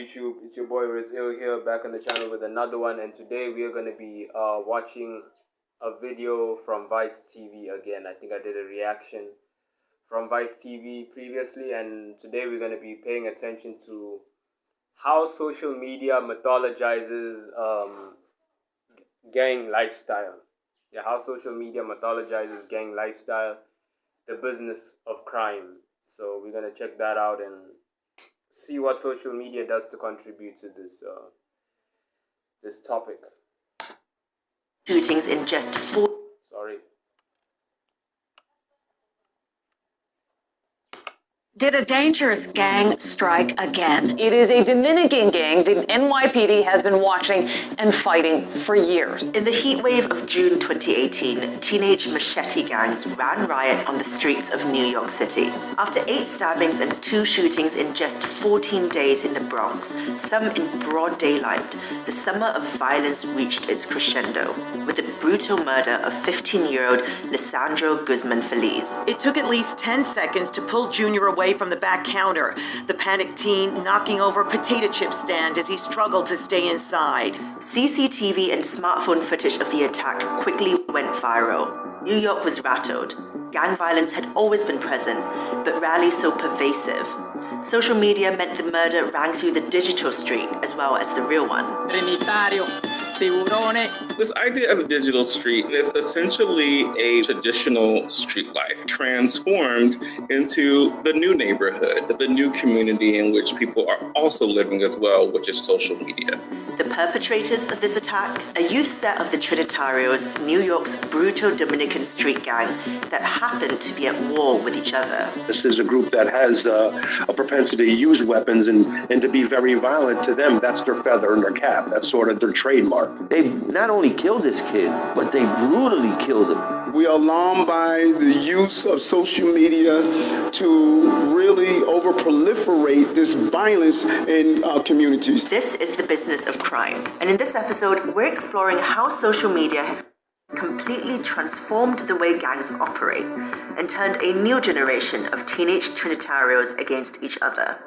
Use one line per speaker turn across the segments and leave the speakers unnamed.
YouTube? It's your boy Rizil here, back on the channel with another one, and today we are going to be watching a video from Vice TV again. I think I did a reaction from Vice TV previously, and today we're going to be paying attention to how social media mythologizes gang lifestyle. Yeah, how social media mythologizes gang lifestyle, the business of crime. So we're going to check that out and see what social media does to contribute to this topic.
Shootings in just 4.
Sorry.
Did a dangerous gang strike again?
It is a Dominican gang the NYPD has been watching and fighting for years.
In the heat wave of June 2018, teenage machete gangs ran riot on the streets of New York City. After 8 stabbings and 2 shootings in just 14 days in the Bronx, some in broad daylight, the summer of violence reached its crescendo with the brutal murder of 15-year-old Lisandro Guzman Feliz.
It took at least 10 seconds to pull Junior away from the back counter, the panicked teen knocking over a potato chip stand as he struggled to stay inside.
CCTV and smartphone footage of the attack quickly went viral. New York was rattled. Gang violence had always been present, but rarely so pervasive. Social media meant the murder rang through the digital street as well as the real one.
This idea of a digital street is essentially a traditional street life transformed into the new neighborhood, the new community in which people are also living as well, which is social media.
The perpetrators of this attack, a youth set of the Trinitarios, New York's brutal Dominican street gang that happened to be at war with each other.
This is a group that has a propensity to use weapons and to be very violent. To them, that's their feather in their cap. That's sort of their trademark.
They not only killed this kid, but they brutally killed him.
We are alarmed by the use of social media to really over-proliferate this violence in our communities.
This is the business of crime. And in this episode, we're exploring how social media has completely transformed the way gangs operate and turned a new generation of teenage Trinitarios against each other.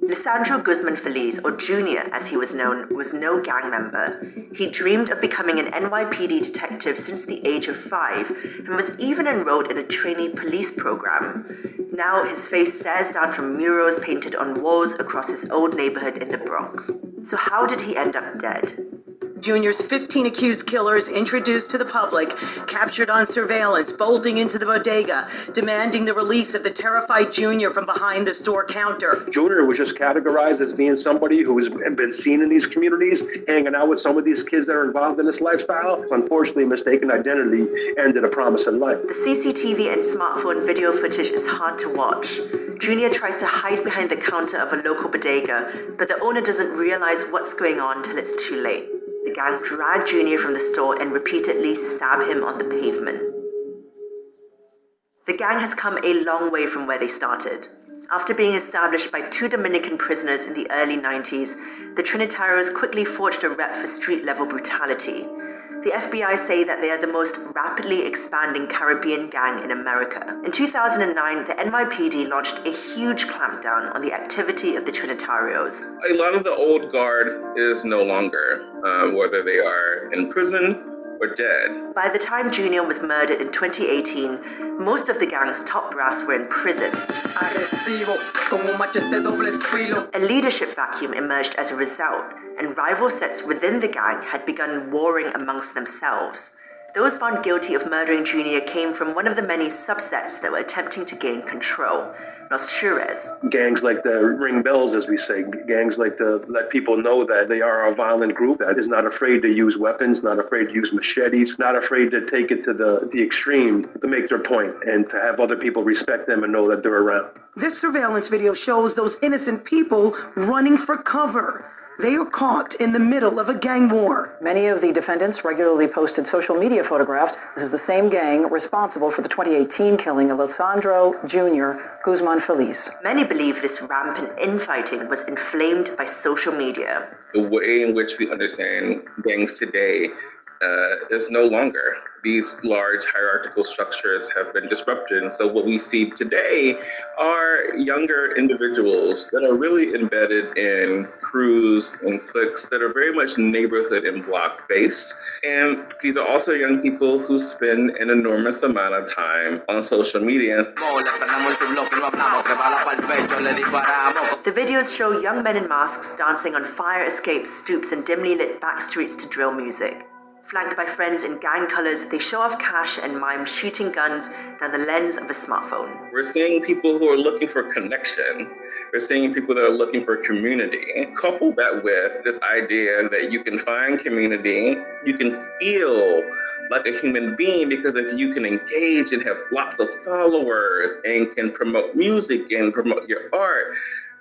Lisandro Guzman Feliz, or Junior as he was known, was no gang member. He dreamed of becoming an NYPD detective since the age of 5 and was even enrolled in a trainee police program. Now his face stares down from murals painted on walls across his old neighborhood in the Bronx. So how did he end up dead?
Junior's 15 accused killers introduced to the public, captured on surveillance, bolting into the bodega, demanding the release of the terrified Junior from behind the store counter.
Junior was just categorized as being somebody who has been seen in these communities, hanging out with some of these kids that are involved in this lifestyle. Unfortunately, mistaken identity ended a promising life.
The CCTV and smartphone video footage is hard to watch. Junior tries to hide behind the counter of a local bodega, but the owner doesn't realize what's going on till it's too late. The gang drag Junior from the store and repeatedly stab him on the pavement. The gang has come a long way from where they started. After being established by 2 Dominican prisoners in the early 90s, the Trinitarios quickly forged a rep for street-level brutality. The FBI say that they are the most rapidly expanding Caribbean gang in America. In 2009, the NYPD launched a huge clampdown on the activity of the Trinitarios.
A lot of the old guard is no longer, whether they are in prison or dead.
By the time Junior was murdered in 2018, most of the gang's top brass were in prison. A leadership vacuum emerged as a result, and rival sets within the gang had begun warring amongst themselves. Those found guilty of murdering Junior came from one of the many subsets that were attempting to gain control, Los Shures.
Gangs like to ring bells, as we say. Gangs like to let people know that they are a violent group that is not afraid to use weapons, not afraid to use machetes, not afraid to take it to the extreme to make their point and to have other people respect them and know that they're around.
This surveillance video shows those innocent people running for cover. They are caught in the middle of a gang war.
Many of the defendants regularly posted social media photographs. This is the same gang responsible for the 2018 killing of Lisandro Jr. Guzman Feliz.
Many believe this rampant infighting was inflamed by social media.
The way in which we understand gangs today is no longer. These large hierarchical structures have been disrupted. And so what we see today are younger individuals that are really embedded in crews and cliques that are very much neighborhood and block based. And these are also young people who spend an enormous amount of time on social media.
The videos show young men in masks dancing on fire escapes, stoops, and dimly lit back streets to drill music. Flanked by friends in gang colors, they show off cash and mime shooting guns down the lens of a smartphone.
We're seeing people who are looking for connection. We're seeing people that are looking for community. Couple that with this idea that you can find community, you can feel like a human being, because if you can engage and have lots of followers and can promote music and promote your art,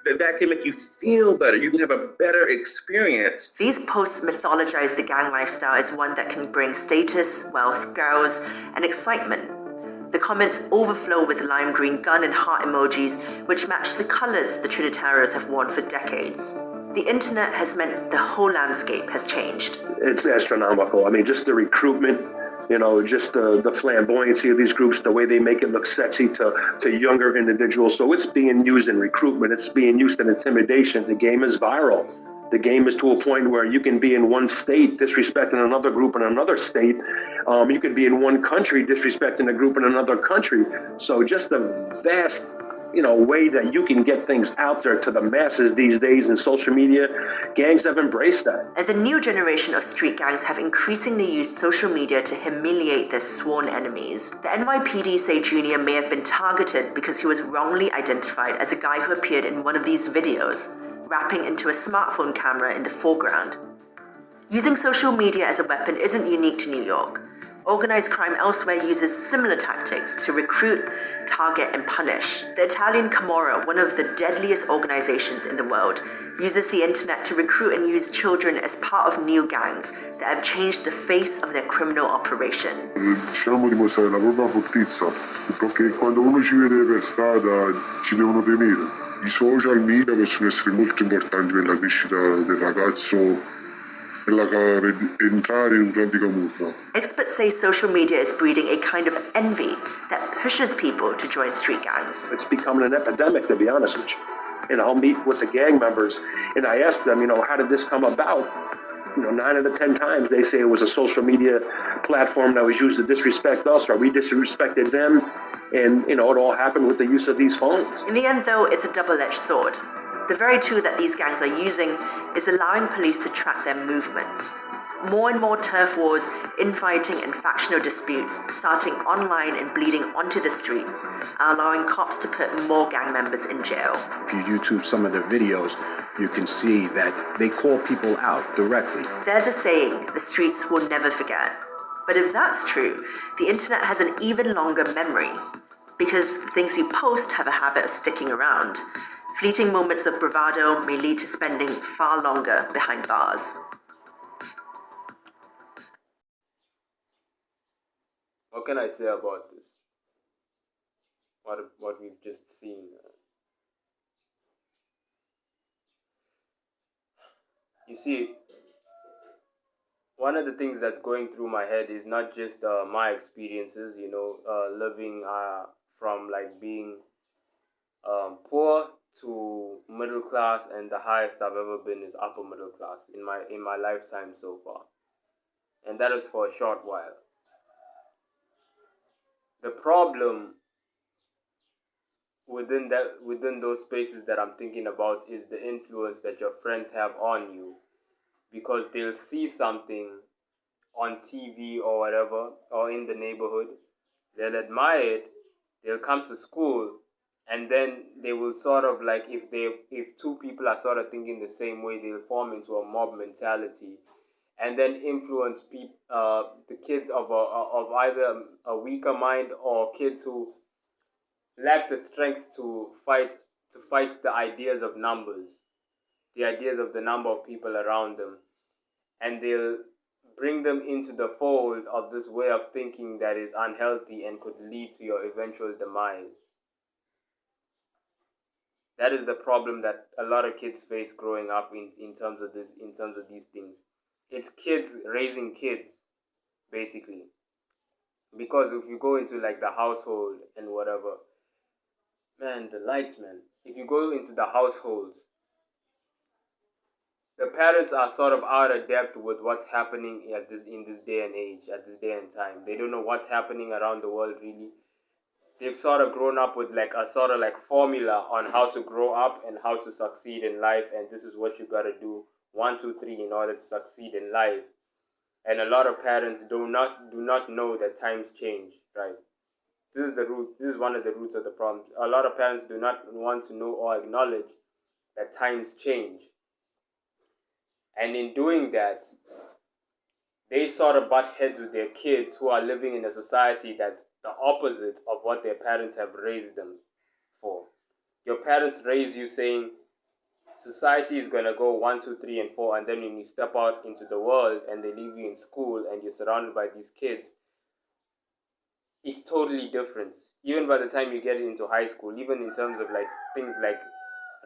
that can make you feel better. You can have a better experience.
These posts mythologize the gang lifestyle as one that can bring status, wealth, girls, and excitement. The comments overflow with lime green gun and heart emojis, which match the colors the Trinitarios have worn for decades. The internet has meant the whole landscape has changed.
It's astronomical. I mean, just the recruitment, just the flamboyancy of these groups, the way they make it look sexy to younger individuals. So it's being used in recruitment. It's being used in intimidation. The game is viral. The game is to a point where you can be in one state disrespecting another group in another state. You could be in one country disrespecting a group in another country. So just the vast way that you can get things out there to the masses these days in social media, gangs have embraced that.
And the new generation of street gangs have increasingly used social media to humiliate their sworn enemies. The NYPD say Junior may have been targeted because he was wrongly identified as a guy who appeared in one of these videos, rapping into a smartphone camera in the foreground. Using social media as a weapon isn't unique to New York. Organized crime elsewhere uses similar tactics to recruit, target, and punish. The Italian Camorra, one of the deadliest organizations in the world, uses the internet to recruit and use children as part of new gangs that have changed the face of their criminal operation.
Diciamo dimostrare la propria fortezza, perché quando uno ci vede per strada ci devono temere. I social media possono essere molto importanti per la crescita del ragazzo.
Experts say social media is breeding a kind of envy that pushes people to join street gangs.
It's becoming an epidemic, to be honest with you. I'll meet with the gang members and I ask them, how did this come about? 9 out of 10 times they say it was a social media platform that was used to disrespect us, or we disrespected them, and it all happened with the use of these phones.
In the end, though, it's a double-edged sword. The very tool that these gangs are using is allowing police to track their movements. More and more turf wars, infighting, and factional disputes starting online and bleeding onto the streets are allowing cops to put more gang members in jail.
If you YouTube some of their videos, you can see that they call people out directly.
There's a saying, the streets will never forget. But if that's true, the internet has an even longer memory, because things you post have a habit of sticking around. Fleeting moments of bravado may lead to spending far longer behind bars.
What can I say about this? What we've just seen. You see, one of the things that's going through my head is not just my experiences, living from like being poor to middle class, and the highest I've ever been is upper middle class in my lifetime so far, and that is for a short while. The problem within those spaces that I'm thinking about is the influence that your friends have on you, because they'll see something on TV or whatever, or in the neighborhood, they'll admire it, they'll come to school, and then they will sort of like, if two people are sort of thinking the same way, they'll form into a mob mentality, and then influence the kids of either a weaker mind, or kids who lack the strength to fight the ideas of numbers, the ideas of the number of people around them, and they'll bring them into the fold of this way of thinking that is unhealthy and could lead to your eventual demise. That is the problem that a lot of kids face growing up in terms of these things. It's kids raising kids. basically. Because if you go into like the household and whatever, man, the lights, man. If you go into the household, the parents are sort of out of depth with what's happening at this in this day and age, at this day and time. They don't know what's happening around the world really. They've sort of grown up with like a sort of like formula on how to grow up and how to succeed in life, and this is what you gotta do 1, 2, 3 in order to succeed in life. And a lot of parents do not know that times change, right? This is the root. This is one of the roots of the problem. A lot of parents do not want to know or acknowledge that times change, and in doing that, they sort of butt heads with their kids who are living in a society that's the opposite of what their parents have raised them for. Your parents raise you saying society is gonna go 1, 2, 3, and 4, and then when you step out into the world and they leave you in school and you're surrounded by these kids, it's totally different. Even by the time you get into high school, even in terms of like things like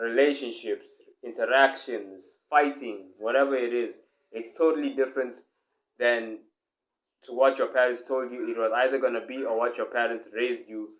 relationships, interactions, fighting, whatever it is, it's totally different than to what your parents told you it was either going to be, or what your parents raised you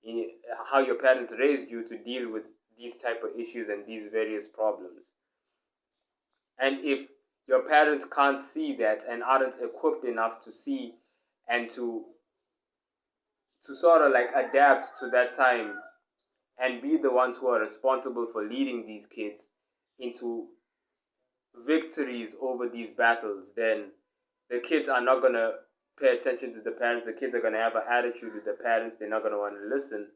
in, how your parents raised you to deal with these type of issues and these various problems. And if your parents can't see that and aren't equipped enough to see and to sort of like adapt to that time and be the ones who are responsible for leading these kids into victories over these battles, then the kids are not going to pay attention to the parents. The kids are going to have an attitude with the parents. They're not going to want to listen.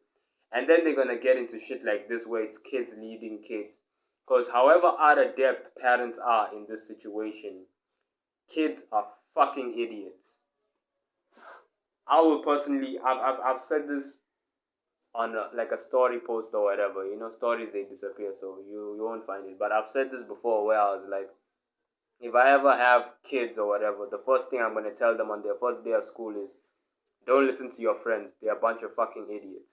And then they're going to get into shit like this where it's kids leading kids. Because however out of depth parents are in this situation, kids are fucking idiots. I will personally, I've said this on like a story post or whatever. You know, stories, they disappear, so you won't find it. But I've said this before where I was like, if I ever have kids or whatever, the first thing I'm going to tell them on their first day of school is, don't listen to your friends. They're a bunch of fucking idiots.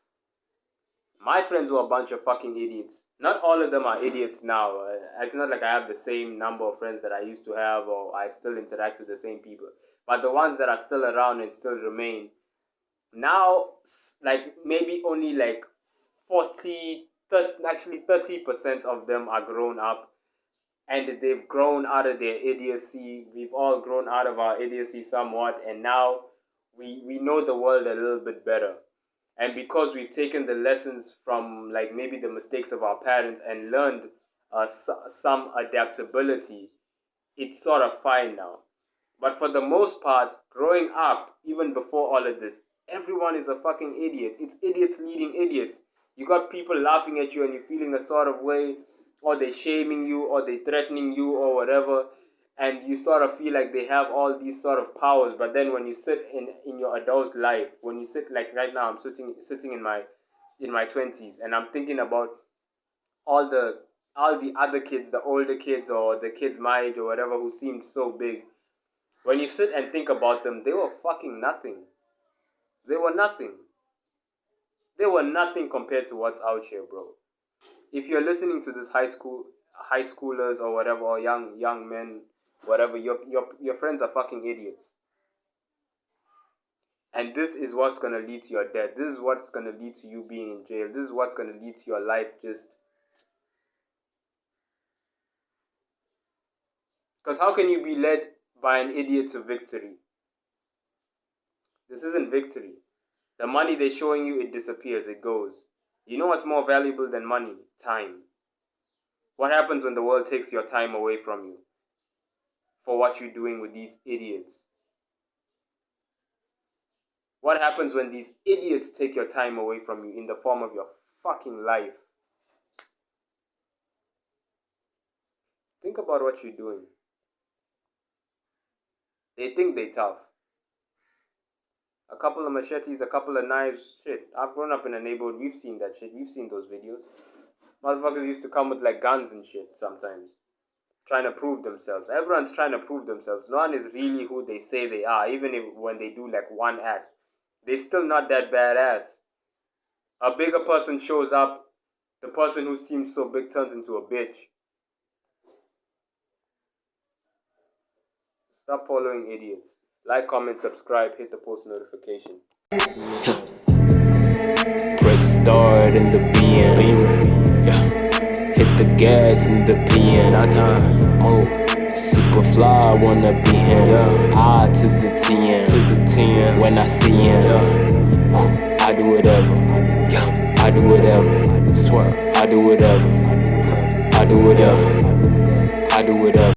My friends were a bunch of fucking idiots. Not all of them are idiots now. It's not like I have the same number of friends that I used to have, or I still interact with the same people. But the ones that are still around and still remain, now, like maybe only like 30% of them are grown up, and they've grown out of their idiocy. We've all grown out of our idiocy somewhat, and now we know the world a little bit better. And because we've taken the lessons from like maybe the mistakes of our parents and learned some adaptability, it's sort of fine now. But for the most part, growing up, even before all of this, everyone is a fucking idiot. It's idiots leading idiots. You got people laughing at you and you're feeling a sort of way, or they're shaming you, or they're threatening you, or whatever, and you sort of feel like they have all these sort of powers. But then when you sit in your adult life, when you sit like right now, I'm sitting in my 20s, and I'm thinking about all the other kids, the older kids or the kids my age or whatever, who seemed so big. When you sit and think about them, they were fucking nothing. They were nothing. They were nothing compared to what's out here, bro. If you're listening to this high schoolers or whatever, or young men, whatever, your friends are fucking idiots. And this is what's gonna lead to your death. This is what's gonna lead to you being in jail. This is what's gonna lead to your life just. Because how can you be led by an idiot to victory? This isn't victory. The money they're showing you, it disappears, it goes. You know what's more valuable than money? Time. What happens when the world takes your time away from you for what you're doing with these idiots? What happens when these idiots take your time away from you in the form of your fucking life? Think about what you're doing. They think they're tough. A couple of machetes, a couple of knives, shit. I've grown up in a neighborhood, we've seen that shit. We've seen those videos. Motherfuckers used to come with like guns and shit sometimes, trying to prove themselves. Everyone's trying to prove themselves. No one is really who they say they are. Even if when they do like one act, they're still not that badass. A bigger person shows up, the person who seems so big turns into a bitch. Stop following idiots. Like, comment, subscribe, hit the post notification.
Press start in the BM. Yeah. Hit the gas in the PM. Now time. Move. Super fly, wanna be him. Yeah. I to the 10. To the 10. When I see him. Yeah. I do whatever. Yeah. I do whatever. Swear. I do whatever. I do whatever. I do whatever.